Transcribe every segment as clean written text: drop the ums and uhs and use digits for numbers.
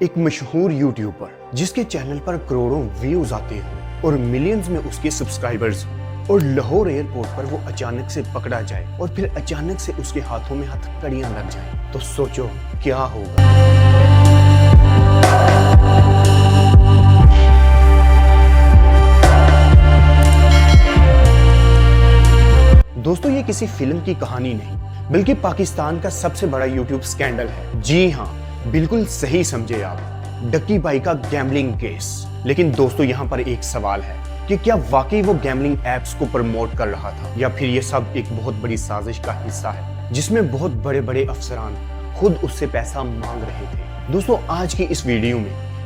ایک مشہور یوٹیوبر جس کے چینل پر کروڑوں ویوز آتے ہوں اور ملینز میں اس کے سبسکرائبرز ہوں اور لاہور ایئرپورٹ پر وہ اچانک سے پکڑا جائے اور پھر اچانک سے اس کے ہاتھوں میں ہتھکڑیاں لگ جائیں تو سوچو کیا ہوگا۔ دوستو یہ کسی فلم کی کہانی نہیں بلکہ پاکستان کا سب سے بڑا یوٹیوب سکینڈل ہے۔ جی ہاں، بالکل صحیح سمجھے آپ، ڈکی بائی کا گیمبلنگ کیس۔ لیکن دوستو یہاں پر ایک سوال ہے کہ کیا واقعی وہ گیمبلنگ ایپس کو پروموٹ کر رہا تھا یا پھر یہ سب ایک بہت بڑی سازش کا حصہ ہے جس میں بہت بڑے بڑے افسران خود اس سے پیسہ مانگ رہے تھے۔ دوستو آج کی اس ویڈیو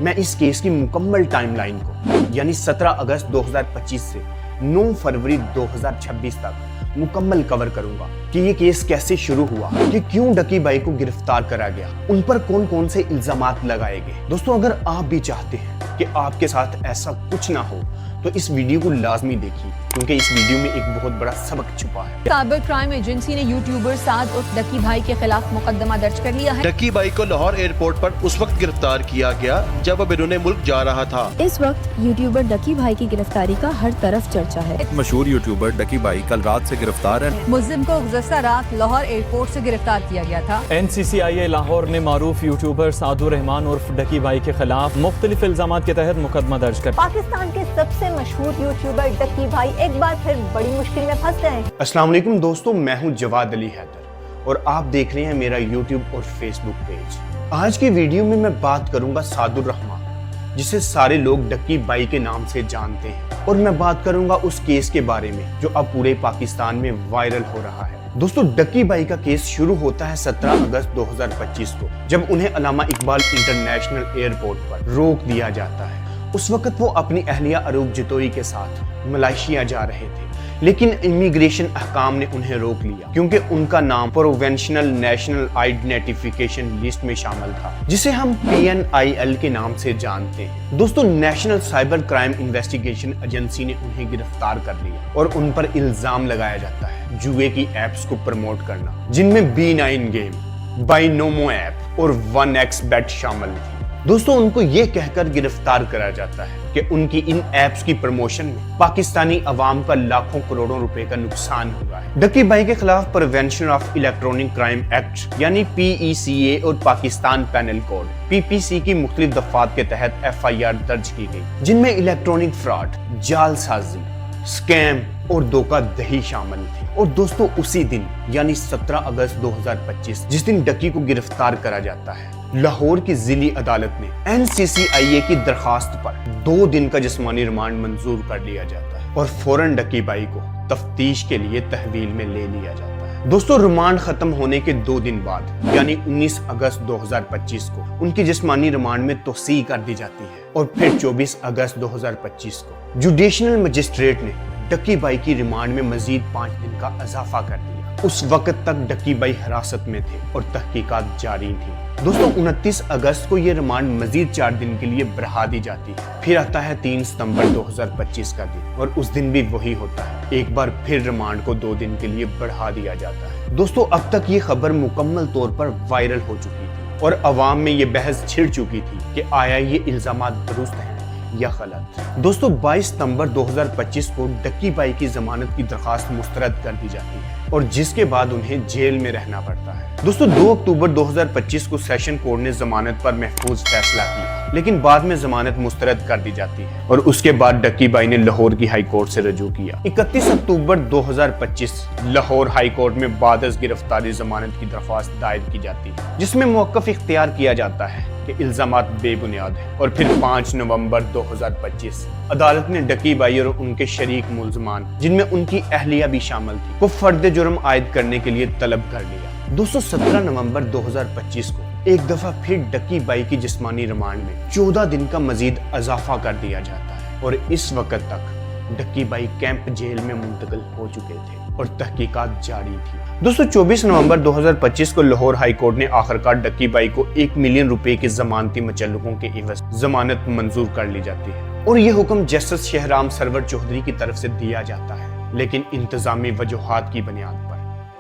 میں اس کیس کی مکمل ٹائم لائن کو یعنی 17 اگست 2025 سے 9 فروری 2026 تک مکمل کور کروں گا کہ یہ کیس کیسے شروع ہوا، کہ کیوں ڈکی بائی کو گرفتار کرا گیا، ان پر کون کون سے الزامات لگائے گئے۔ دوستو اگر آپ بھی چاہتے ہیں کہ آپ کے ساتھ ایسا کچھ نہ ہو تو اس ویڈیو کو لازمی دیکھیے کیونکہ اس ویڈیو میں ایک بہت بڑا سبق چھپا ہے۔ سائبر کرائم ایجنسی نے یوٹیوبر سعد اور ڈکی بھائی کے خلاف مقدمہ درج کر لیا ہے۔ ڈکی بائی کو لاہور ایئرپورٹ پر اس وقت گرفتار کیا گیا جب وہ بیرون ملک جا رہا تھا۔ اس وقت یوٹیوبر ڈکی بھائی کی گرفتاری کا ہر طرف چرچا ہے۔ مشہور یوٹیوبر ڈکی بائی کل رات سے گرفتار ہے۔ ملزم کو گزشتہ رات لاہور ایئرپورٹ سے گرفتار کیا گیا تھا۔ NCCIA لاہور نے معروف یوٹیوبر سعد الرحمان عرف ڈکی بائی کے خلاف مختلف الزامات کے تحت مقدمہ درج کر پاکستان کے سب سے مشہور یوٹیوبر ڈکی بھائی ایک بار پھر بڑی مشکل میں پھنس گئے۔ السلام علیکم دوستو، میں ہوں جواد علی حیدر اور آپ دیکھ رہے ہیں میرا یوٹیوب اور فیس بک پیج۔ آج کی ویڈیو میں بات کروں گا سعد الرحمان جسے سارے لوگ ڈکی بائی کے نام سے جانتے ہیں، اور میں بات کروں گا اس کیس کے بارے میں جو اب پورے پاکستان میں وائرل ہو رہا ہے۔ دوستو ڈکی بائی کا کیس شروع ہوتا ہے 17 اگست 2025 کو جب انہیں علامہ اقبال انٹرنیشنل ایئرپورٹ پر روک دیا جاتا ہے۔ اس وقت وہ اپنی اہلیہ اروب جتوئی کے ساتھ ملائیشیا جا رہے تھے، لیکن امیگریشن احکام نے انہیں روک لیا کیونکہ ان کا نام پروونشنل نیشنل آئیڈینٹیفیکیشن لسٹ میں شامل تھا جسے ہم PNIL کے نام سے جانتے ہیں۔ دوستو national cyber crime investigation agency نے انہیں گرفتار کر لیا اور ان پر الزام لگایا جاتا ہے جوئے کی ایپس کو پروموٹ کرنا جن میں B9 گیم، بائنومو ایپ اور 1x بیٹ شامل تھی۔ دوستو ان کو یہ کہہ کر گرفتار کرا جاتا ہے کہ ان کی ان ایپس کی پروموشن میں پاکستانی عوام کا لاکھوں کروڑوں روپے کا نقصان ہوا ہے۔ ڈکی بائی کے خلاف prevention of electronic crime act یعنی PECA اور پاکستان پینل کوڈ PPC کی مختلف دفعات کے تحت FIR درج کی گئی جن میں الیکٹرانک فراڈ، جعل سازی، سکیم اور دھوکہ دہی شامل تھی۔ اور دوستو اسی دن یعنی 17 اگست 2025 جس دن ڈکی کو گرفتار کرا جاتا ہے، لاہور کی ضلعی عدالت نے NCCIA کی درخواست پر 2 دن کا جسمانی ریمانڈ منظور کر لیا جاتا ہے اور فوراً ڈکی بائی کو تفتیش کے لیے تحویل میں لے لیا جاتا ہے۔ دوستو ریمانڈ ختم ہونے کے 2 دن بعد یعنی 19 اگست 2025 کو ان کی جسمانی ریمانڈ میں توسیع کر دی جاتی ہے اور پھر 24 اگست 2025 کو جوڈیشنل مجسٹریٹ نے ڈکی بائی کی ریمانڈ میں مزید 5 دن کا اضافہ کر دیا۔ اس وقت تک ڈکی بائی حراست میں تھے اور تحقیقات جاری تھی۔ دوستو 29 اگست کو یہ ریمانڈ مزید 4 دن کے لیے بڑھا دی جاتی ہے۔ پھر آتا ہے 3 ستمبر 2025 کا دن اور اس دن بھی وہی ہوتا ہے، ایک بار پھر ریمانڈ کو 2 دن کے لیے بڑھا دیا جاتا ہے۔ دوستو اب تک یہ خبر مکمل طور پر وائرل ہو چکی تھی اور عوام میں یہ بحث چھڑ چکی تھی کہ آیا یہ الزامات درست ہیں یا غلط۔ دوستو 22 ستمبر 2025 کو ڈکی بائی کی ضمانت کی درخواست مسترد کر دی جاتی ہے اور جس کے بعد انہیں جیل میں رہنا پڑتا ہے۔ دوستو 2 اکتوبر 2025 کو سیشن کورٹ نے ضمانت پر محفوظ فیصلہ کیا لیکن بعد میں ضمانت مسترد کر دی جاتی ہے اور اس کے بعد ڈکی بائی نے لاہور کی ہائی کورٹ سے رجوع کیا۔ 31 اکتوبر 2025 لاہور ہائی کورٹ میں بعد از گرفتاری ضمانت کی درخواست دائر کی جاتی ہے جس میں موقف اختیار کیا جاتا ہے کہ الزامات بے بنیاد ہیں، اور پھر 5 نومبر 2025 عدالت نے ڈکی بائی اور ان کے شریک ملزمان جن میں ان کی اہلیہ بھی شامل تھی کو فرد جرم عائد کرنے کے لیے طلب کر لیا۔ 17 نومبر 2025 کو ایک دفعہ پھر ڈکی بائی کی جسمانی ریمانڈ میں 14 دن کا مزید اضافہ کر دیا جاتا ہے اور اس وقت تک ڈکی بائی کیمپ جیل میں منتقل ہو چکے تھے اور تحقیقات جاری تھی۔ دوستو 24 نومبر 2025 کو لاہور ہائی کورٹ نے آخرکار ڈکی بائی کو 1 ملین روپے کے ضمانتی مچلقوں کے عوض ضمانت منظور کر لی جاتی ہے اور یہ حکم جسٹس شہرام سرور چودھری کی طرف سے دیا جاتا ہے لیکن انتظامی وجوہات کی بنیاد پر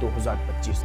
2025,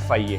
FIA